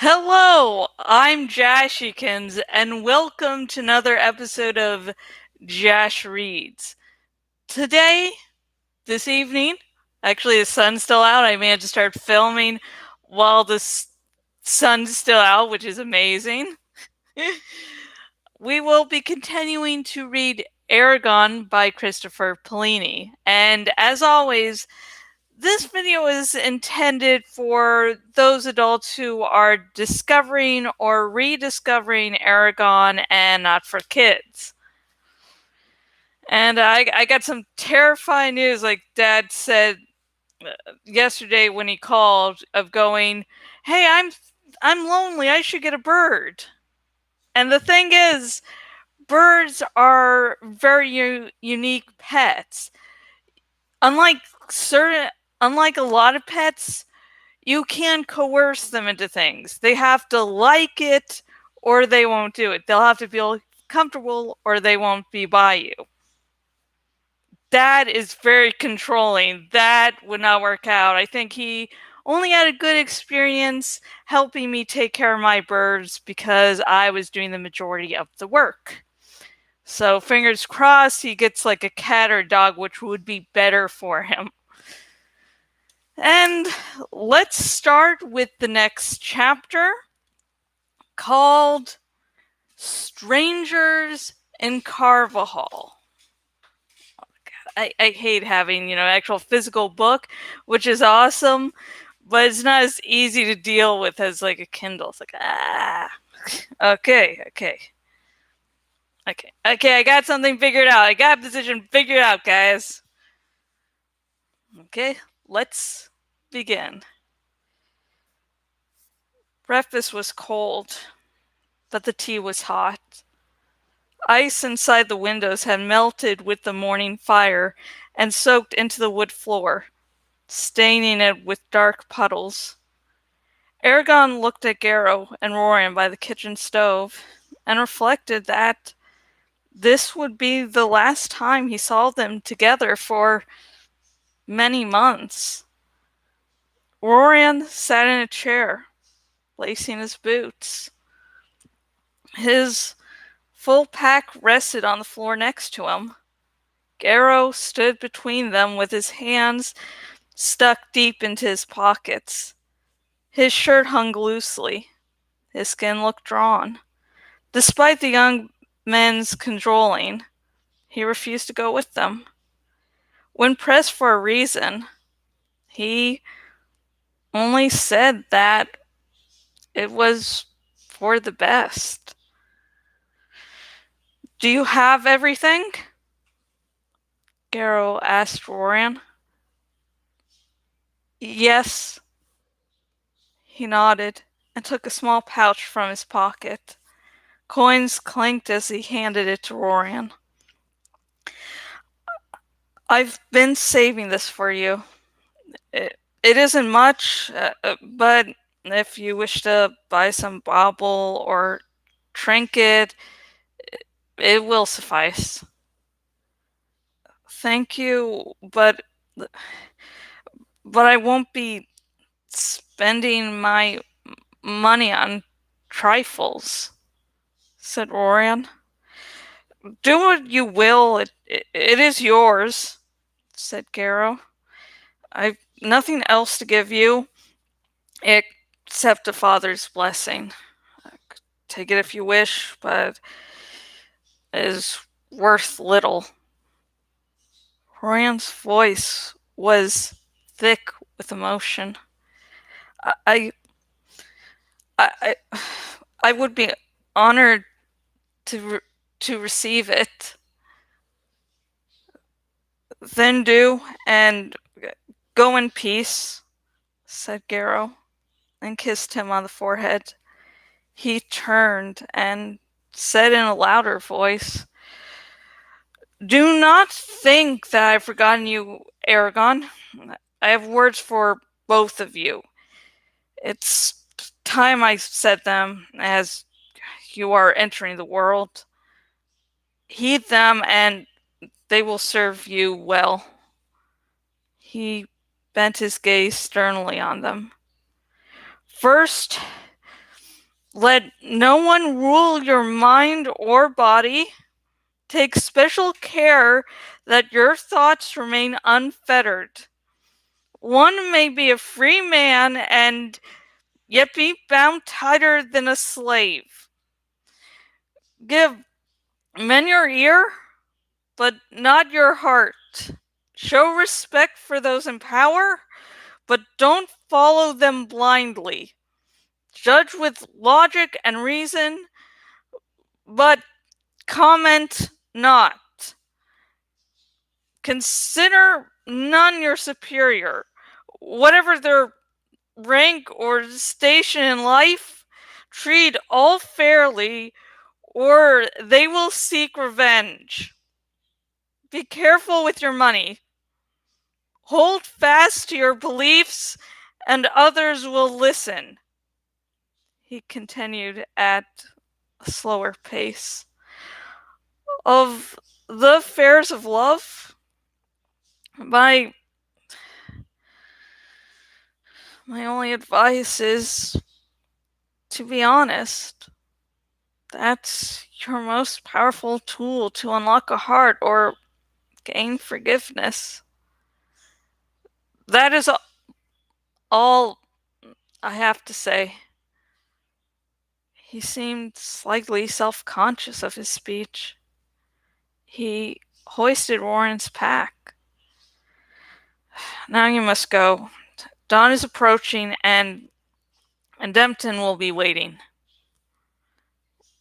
Hello, I'm Jashikins, and welcome to another episode of Jash Reads. Today, this evening, actually the sun's still out. I managed to start filming while the sun's still out, which is amazing. We will be continuing to read Eragon by Christopher Polini. And as always, this video is intended for those adults who are discovering or rediscovering Eragon and not for kids. And I got some terrifying news, like Dad said yesterday when he called, of going, "Hey, I'm lonely. I should get a bird." And the thing is, birds are very unique pets. Unlike certain, unlike a lot of pets, you can coerce them into things. They have to like it or they won't do it. They'll have to feel comfortable or they won't be by you. That is very controlling. That would not work out. I think he only had a good experience helping me take care of my birds because I was doing the majority of the work. So fingers crossed he gets like a cat or a dog, which would be better for him. And let's start with the next chapter called Strangers in Carvajal. I hate having, actual physical book, which is awesome, but it's not as easy to deal with as like a Kindle. It's like, okay. I got something figured out. I got a position figured out, guys. Okay, let's begin. Breakfast was cold, but the tea was hot. Ice inside the windows had melted with the morning fire and soaked into the wood floor, staining it with dark puddles. Eragon looked at Garrow and Roran by the kitchen stove and reflected that this would be the last time he saw them together for many months. Roran sat in a chair, lacing his boots. His full pack rested on the floor next to him. Garrow stood between them with his hands stuck deep into his pockets. His shirt hung loosely. His skin looked drawn. Despite the young men's cajoling, he refused to go with them. When pressed for a reason, he only said that it was for the best. "Do you have everything?" Garrow asked Roran. "Yes." He nodded and took a small pouch from his pocket. Coins clinked as he handed it to Roran. "I've been saving this for you. It isn't much, but if you wish to buy some bauble or trinket, it will suffice." "Thank you, but I won't be spending my money on trifles," said Roran. "Do what you will, it is yours," said Garrow. "I've nothing else to give you except a father's blessing. Take it if you wish, but it is worth little." Roran's voice was thick with emotion. I, I, I would be honored to receive it." "Then do, and go in peace," said Garrow, and kissed him on the forehead. He turned and said in a louder voice, "Do not think that I've forgotten you, Eragon. I have words for both of you. It's time I said them, as you are entering the world. Heed them, and they will serve you well." He bent his gaze sternly on them. "First, Let no one rule your mind or body. Take special care that your thoughts remain unfettered. One may be a free man and yet be bound tighter than a slave. Give men your ear, but not your heart. Show respect for those in power, but don't follow them blindly. Judge with logic and reason, but comment not. Consider none your superior, whatever their rank or station in life. Treat all fairly, or they will seek revenge. Be careful with your money. Hold fast to your beliefs, and others will listen. He continued at a slower pace. Of the affairs of love, my only advice is to be honest. That's your most powerful tool to unlock a heart or gain forgiveness. That is all I have to say. He seemed slightly self-conscious of his speech. He hoisted Roran's pack. Now you must go. Dawn is approaching, and Dempton will be waiting.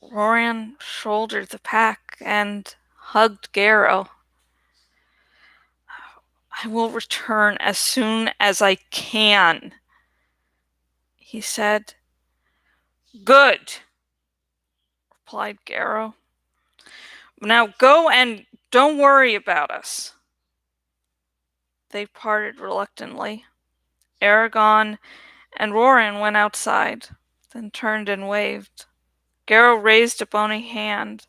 Roran shouldered the pack and hugged Garrow. I will return as soon as I can, he said. Good, replied Garrow. Now go and don't worry about us. They parted reluctantly. Eragon and Roran went outside, then turned and waved. Garrow raised a bony hand,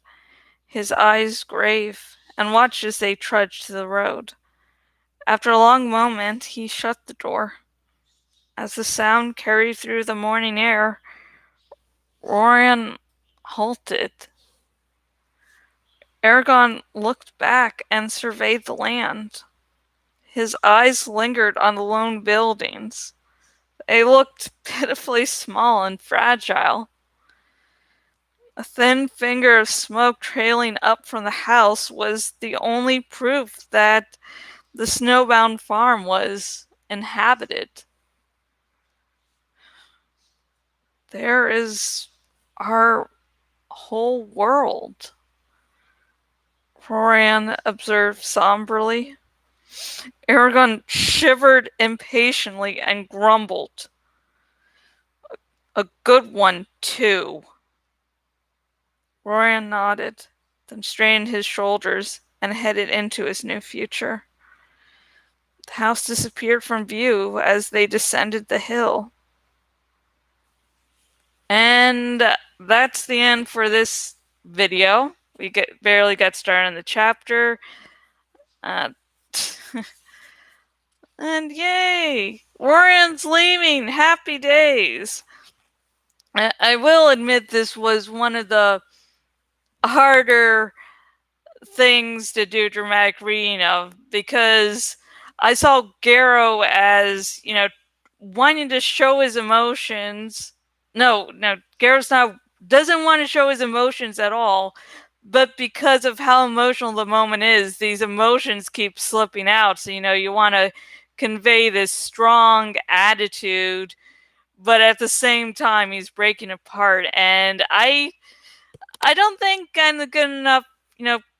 his eyes grave, and watched as they trudged to the road. After a long moment, he shut the door. As the sound carried through the morning air, Roran halted. Eragon looked back and surveyed the land. His eyes lingered on the lone buildings. They looked pitifully small and fragile. A thin finger of smoke trailing up from the house was the only proof that the snowbound farm was inhabited. There is our whole world, Roran observed somberly. Eragon shivered impatiently and grumbled. A good one, too. Roran nodded, then straightened his shoulders and headed into his new future. The house disappeared from view as they descended the hill. And that's the end for this video. We barely got started on the chapter. And yay! Roran's leaving! Happy days! I will admit this was one of the harder things to do dramatic reading of, because I saw Garrow as, wanting to show his emotions. No, Garrow's doesn't want to show his emotions at all, but because of how emotional the moment is, these emotions keep slipping out. So, you want to convey this strong attitude, but at the same time, he's breaking apart. And I don't think I'm a good enough,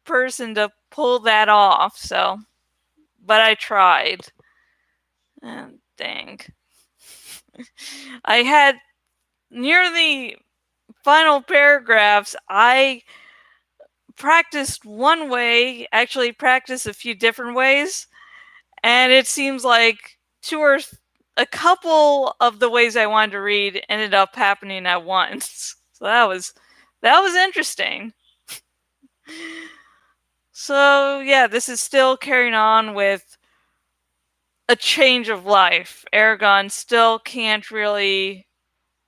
person to pull that off. So, but I tried. And dang. I had near the final paragraphs, I practiced one way, actually practiced a few different ways, and it seems like a couple of the ways I wanted to read ended up happening at once. So that was interesting. So yeah, this is still carrying on with a change of life. Eragon still can't really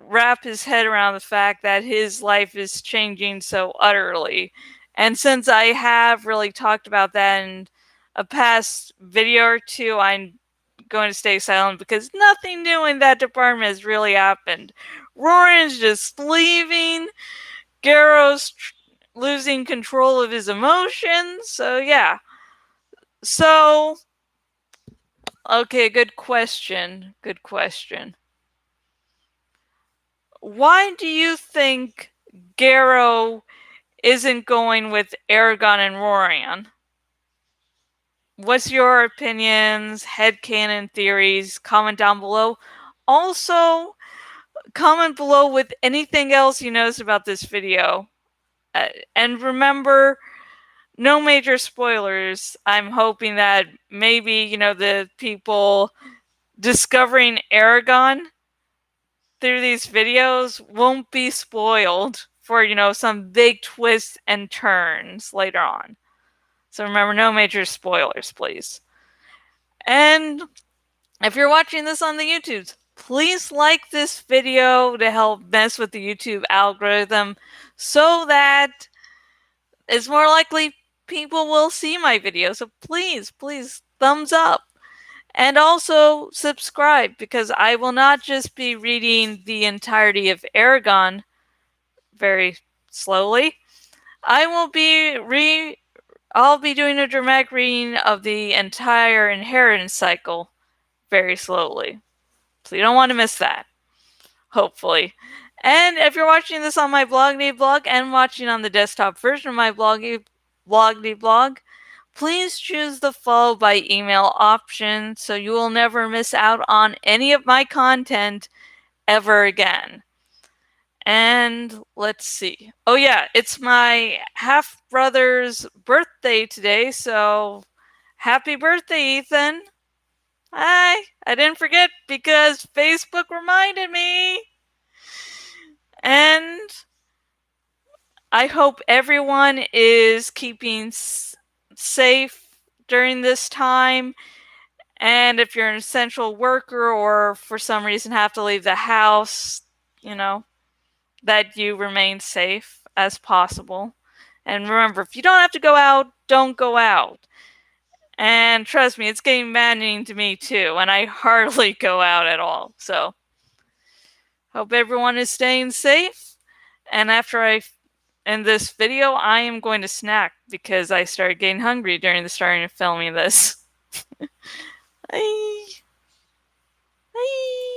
wrap his head around the fact that his life is changing so utterly. And since I have really talked about that in a past video or two, I'm going to stay silent because nothing new in that department has really happened. Roran's just leaving. Garrow's losing control of his emotions. So, yeah. So, okay, good question. Good question. Why do you think Garrow isn't going with Eragon and Roran? What's your opinions, headcanon theories? Comment down below. Also, comment below with anything else you notice about this video. And remember, no major spoilers. I'm hoping that maybe, the people discovering Eragon through these videos won't be spoiled for, some big twists and turns later on. So remember, no major spoilers, please. And if you're watching this on the YouTubes, please like this video to help mess with the YouTube algorithm so that it's more likely people will see my video. So please, thumbs up. And also subscribe, because I will not just be reading the entirety of Eragon very slowly. I'll be doing a dramatic reading of the entire inheritance cycle very slowly. So you don't want to miss that, hopefully. And if you're watching this on my blog and watching on the desktop version of my blog, please choose the follow by email option so you will never miss out on any of my content ever again. And let's see. Oh yeah, it's my half-brother's birthday today, so happy birthday, Ethan. Hi, I didn't forget because Facebook reminded me. And I hope everyone is keeping safe during this time. And if you're an essential worker or for some reason have to leave the house, that you remain safe as possible. And remember, if you don't have to go out, don't go out. And trust me, it's getting maddening to me too, and I hardly go out at all. So, hope everyone is staying safe. And after I end this video, I am going to snack because I started getting hungry during the starting of filming this. Bye. Bye.